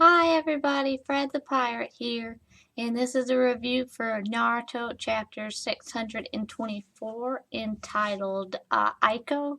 Hi everybody, Fred the Pirate here, and this is a review for Naruto Chapter 624 entitled Aiko.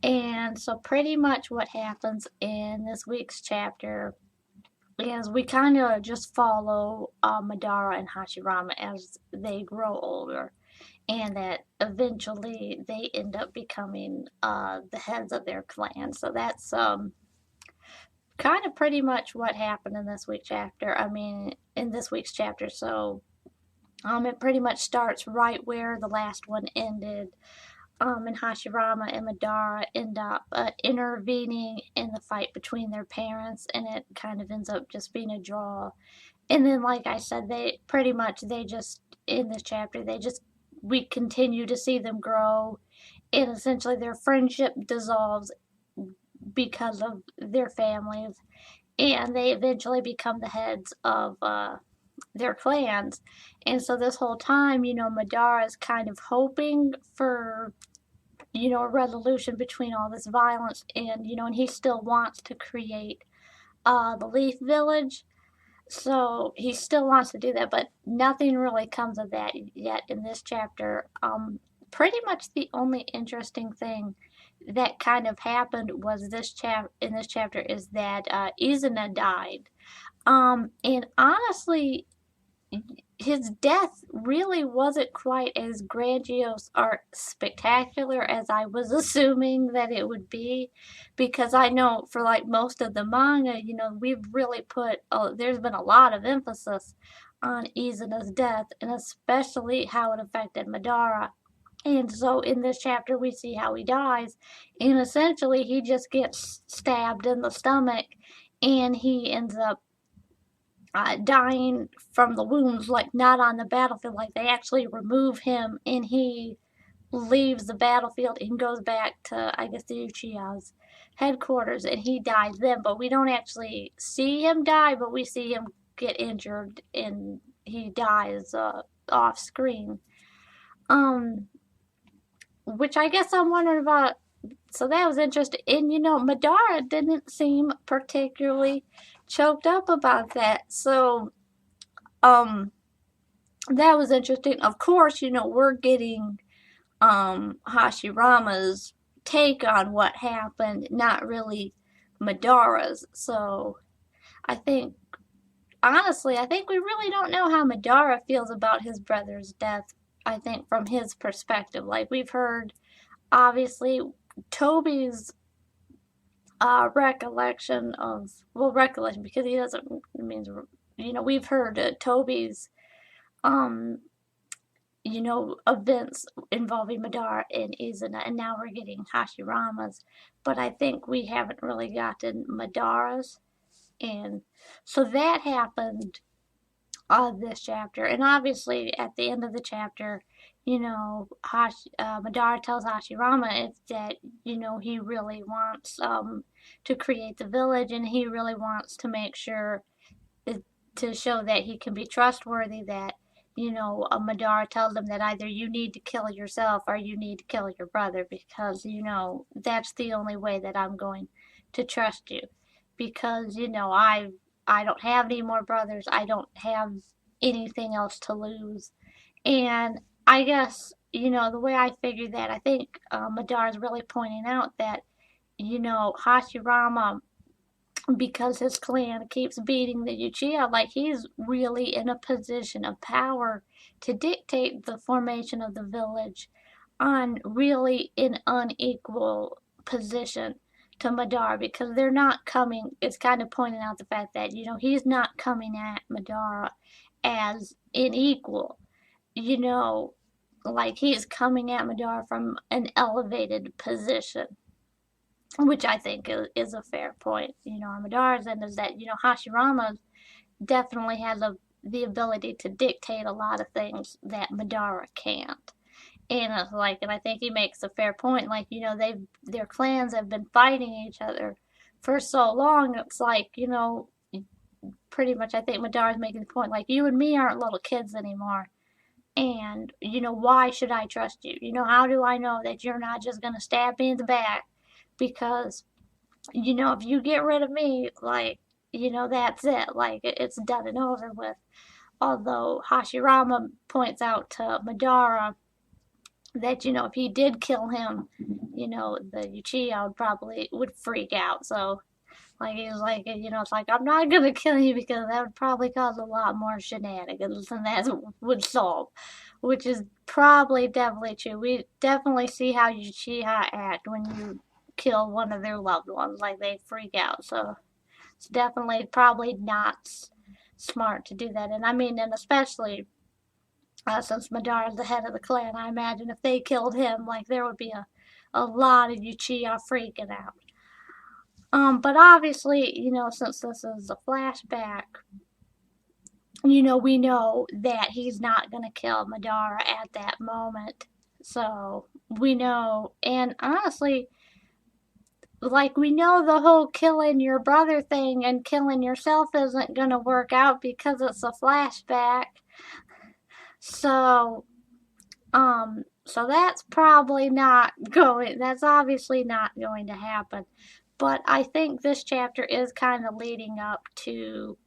And so pretty much what happens in this week's chapter is we kind of just follow Madara and Hashirama as they grow older, and that eventually they end up becoming the heads of their clan. So that's kind of pretty much what happened in this week's chapter. In this week's chapter. So, it pretty much starts right where the last one ended. And Hashirama and Madara end up intervening in the fight between their parents, and it kind of ends up just being a draw. And then, like I said, they just in this chapter we continue to see them grow, and essentially their friendship dissolves because of their families, and they eventually become the heads of their clans. And so this whole time, Madara is kind of hoping for, a resolution between all this violence, and he still wants to create the Leaf Village. So he still wants to do that, but nothing really comes of that yet in this chapter. Pretty much the only interesting thing that kind of happened was in this chapter is that Izuna died. And honestly, his death really wasn't quite as grandiose or spectacular as I was assuming that it would be, because I know for like most of the manga, we've really there's been a lot of emphasis on Izuna's death, and especially how it affected Madara. And so in this chapter, we see how he dies, and essentially he just gets stabbed in the stomach, and he ends up dying from the wounds, like not on the battlefield. Like they actually remove him, and he leaves the battlefield and goes back to, I guess, the Uchiha's headquarters, and he dies then. But we don't actually see him die, but we see him get injured, and he dies off screen. Which I guess I'm wondering about. So that was interesting. And Madara didn't seem particularly choked up about that. So, that was interesting. Of course, we're getting Hashirama's take on what happened, not really Madara's. So I think, honestly, I think we really don't know how Madara feels about his brother's death. I think from his perspective, like we've heard, obviously, Toby's recollection because he doesn't means we've heard Toby's um events involving Madara and Izuna, and now we're getting Hashirama's, but I think we haven't really gotten Madara's. And so that happened this chapter, and obviously at the end of the chapter, Madara tells Hashirama that he really wants to create the village, and he really wants to make sure to show that he can be trustworthy. That Madara tells him that either you need to kill yourself or you need to kill your brother, because that's the only way that I'm going to trust you, because I don't have any more brothers. I don't have anything else to lose. And I guess, the way I figured that, I think Madara is really pointing out that, Hashirama, because his clan keeps beating the Uchiha, like he's really in a position of power to dictate the formation of the village on really an unequal position to Madara, because they're not coming. It's kind of pointing out the fact that he's not coming at Madara as an equal, you know like he is coming at Madara from an elevated position, which I think is a fair point. On Madara's end is that Hashirama definitely has the ability to dictate a lot of things that Madara can't. And and I think he makes a fair point. Like their clans have been fighting each other for so long. It's like pretty much I think Madara's making the point, like you and me aren't little kids anymore. And why should I trust you? How do I know that you're not just gonna stab me in the back? Because if you get rid of me, like that's it. Like, it's done and over with. Although Hashirama points out to Madara that, if he did kill him, the Uchiha probably would freak out. So, like, he was like, it's like, I'm not gonna kill you because that would probably cause a lot more shenanigans than that would solve. Which is probably definitely true. We definitely see how Uchiha act when you kill one of their loved ones. Like, they freak out. So, it's definitely probably not smart to do that. And I mean, and especially since Madara's the head of the clan, I imagine if they killed him, like, there would be a lot of Uchiha freaking out. But obviously, since this is a flashback, we know that he's not gonna kill Madara at that moment. So we know, and honestly, like, we know the whole killing your brother thing and killing yourself isn't gonna work out because it's a flashback. So, so that's probably not going, that's obviously not going to happen. But I think this chapter is kind of leading up to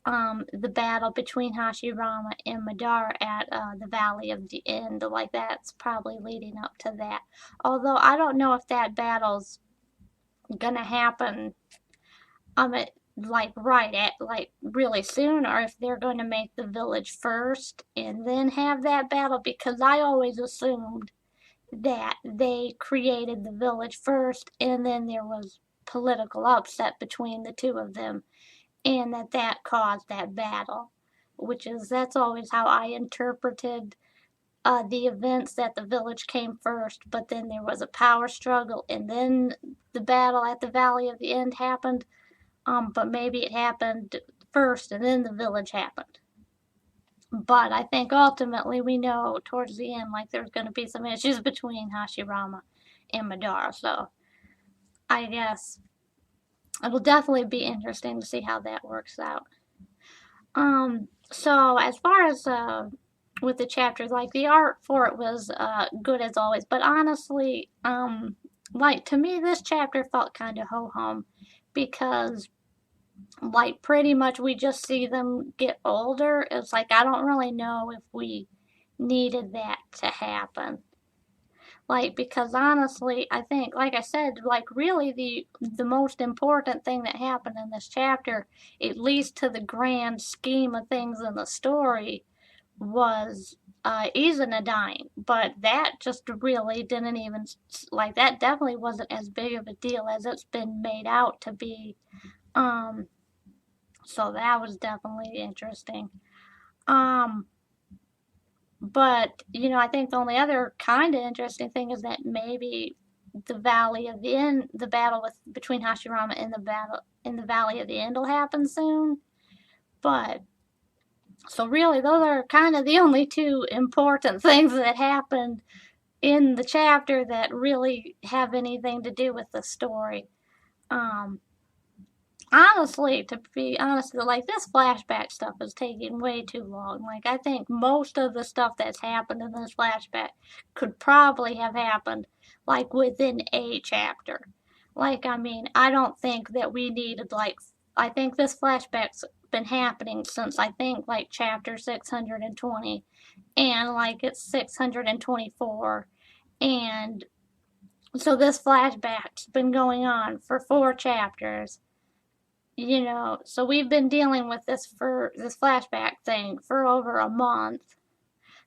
the battle between Hashirama and Madara at the Valley of the End. Like, that's probably leading up to that. Although I don't know if that battle's gonna happen like right at like really soon, or if they're going to make the village first and then have that battle, because I always assumed that they created the village first and then there was political upset between the two of them and that caused that battle, that's always how I interpreted the events, that the village came first, but then there was a power struggle and then the battle at the Valley of the End happened. But maybe it happened first and then the village happened. But I think ultimately we know towards the end, like, there's going to be some issues between Hashirama and Madara. So I guess it'll definitely be interesting to see how that works out. So as far as with the chapters, like, the art for it was good as always. But honestly, like, to me, this chapter felt kind of ho-hum because, like, pretty much we just see them get older. It's like, I don't really know if we needed that to happen. Like, because honestly, I think, like I said, like, really the most important thing that happened in this chapter, at least to the grand scheme of things in the story, was Izuna dying. But that just really didn't even, like, that definitely wasn't as big of a deal as it's been made out to be. So that was definitely interesting. But, I think the only other kind of interesting thing is that maybe the Valley of the End, the battle between Hashirama and the battle in the Valley of the End will happen soon. But, so really, those are kind of the only two important things that happened in the chapter that really have anything to do with the story. Honestly, to be honest, like, this flashback stuff is taking way too long. Like, I think most of the stuff that's happened in this flashback could probably have happened, like, within a chapter. Like, I mean, I don't think that we needed, like, I think this flashback's been happening since, I think, like, chapter 620, and, like, it's 624, and so this flashback's been going on for 4 chapters. So we've been dealing with this flashback thing for over a month.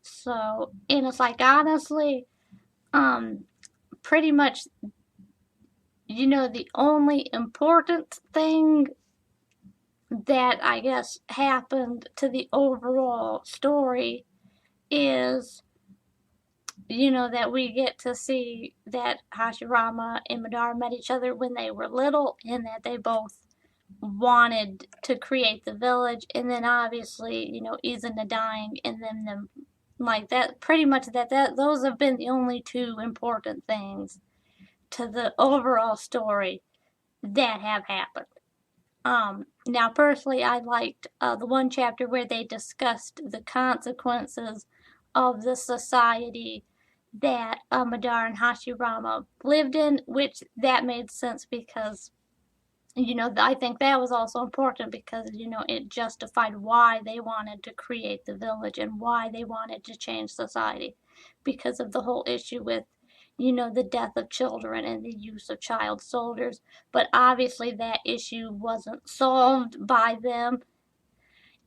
So, and it's like, honestly, pretty much, the only important thing that I guess happened to the overall story is, that we get to see that Hashirama and Madara met each other when they were little and that they both wanted to create the village, and then obviously, Izuna dying, and then them, like, that, pretty much that those have been the only two important things to the overall story that have happened. Now personally, I liked the one chapter where they discussed the consequences of the society that Madara and Hashirama lived in, which that made sense because I think that was also important because, it justified why they wanted to create the village and why they wanted to change society because of the whole issue with, the death of children and the use of child soldiers. But obviously, that issue wasn't solved by them.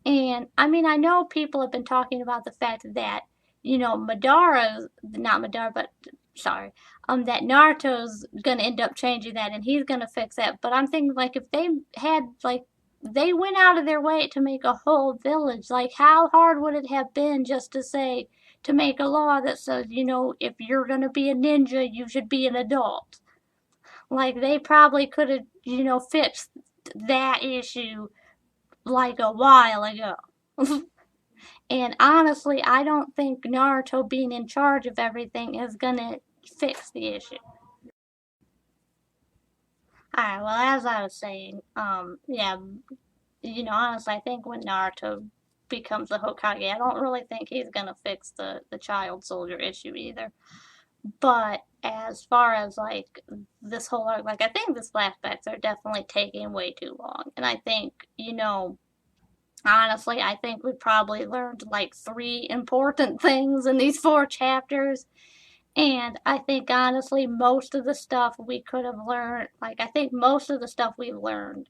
And I mean, I know people have been talking about the fact that, Madara's, not Madara, but sorry, that Naruto's gonna end up changing that and he's gonna fix that. But I'm thinking, like, if they had, like, they went out of their way to make a whole village, like, how hard would it have been just to say, to make a law that says, if you're gonna be a ninja, you should be an adult? Like, they probably could have, fixed that issue like a while ago. And honestly, I don't think Naruto being in charge of everything is gonna fix the issue. Alright, well, as I was saying, yeah, honestly, I think when Naruto becomes the Hokage, I don't really think he's gonna fix the child soldier issue either. But as far as like this whole arc, like I think the flashbacks are definitely taking way too long. And I think, honestly, I think we probably learned like three important things in these four chapters. And I think honestly, most of the stuff we could have learned, like I think most of the stuff we've learned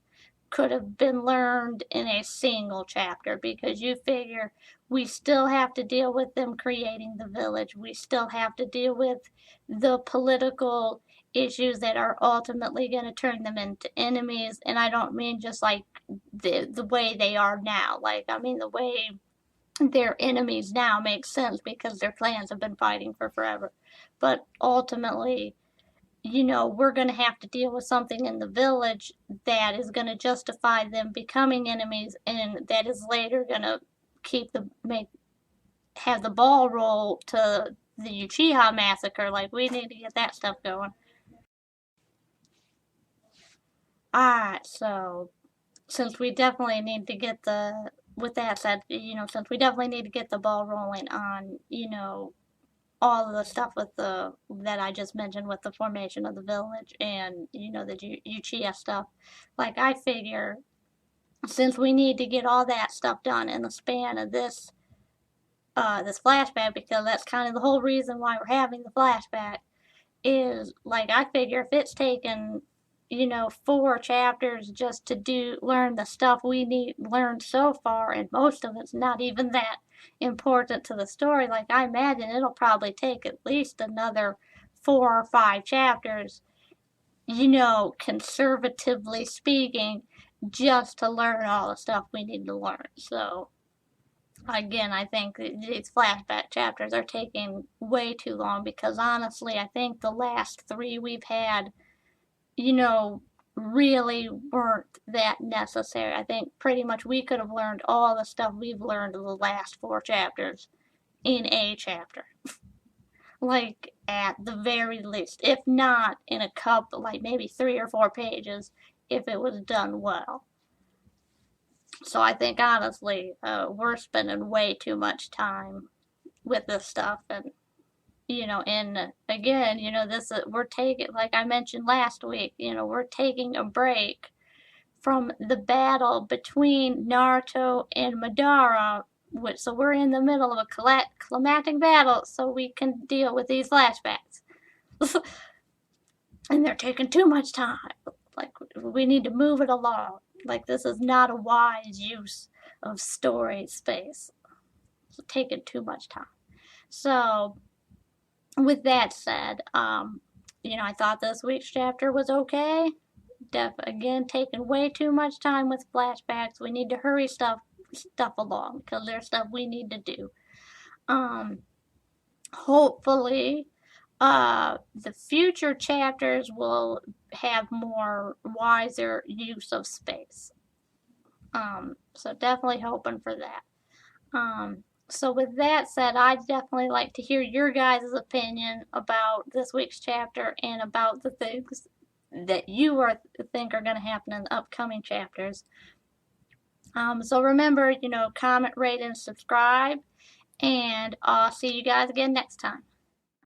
could have been learned in a single chapter because you figure we still have to deal with them creating the village. We still have to deal with the political issues that are ultimately going to turn them into enemies. And I don't mean just like the way they are now. Like, I mean, the way they're enemies now makes sense because their clans have been fighting for forever. But ultimately, we're going to have to deal with something in the village that is going to justify them becoming enemies and that is later going to have the ball roll to the Uchiha massacre. Like, we need to get that stuff going. Alright, so since we definitely need to get with that said, since we definitely need to get the ball rolling on, all of the stuff with that I just mentioned with the formation of the village and, the Uchiha stuff, like, I figure since we need to get all that stuff done in the span of this flashback, because that's kind of the whole reason why we're having the flashback, is like I figure if it's taken, four chapters just to learn the stuff we need learned so far, and most of it's not even that important to the story, like I imagine it'll probably take at least another 4 or 5 chapters, conservatively speaking, just to learn all the stuff we need to learn. So again, I think these flashback chapters are taking way too long because honestly, I think the last three we've had, really weren't that necessary. I think pretty much we could have learned all the stuff we've learned in the last 4 chapters in a chapter. Like, at the very least. If not in a couple, like maybe 3 or 4 pages, if it was done well. So I think honestly, we're spending way too much time with this stuff, and and again, this we're taking, like I mentioned last week, we're taking a break from the battle between Naruto and Madara, so we're in the middle of a climactic battle, so we can deal with these flashbacks, and they're taking too much time. Like, we need to move it along. Like, this is not a wise use of story space. It's taking too much time. So, with that said, I thought this week's chapter was okay. Again, taking way too much time with flashbacks. We need to hurry stuff along because there's stuff we need to do. Hopefully, the future chapters will have more wiser use of space. So definitely hoping for that. So with that said, I'd definitely like to hear your guys' opinion about this week's chapter and about the things that you think are going to happen in the upcoming chapters. So remember, comment, rate, and subscribe, and I'll see you guys again next time.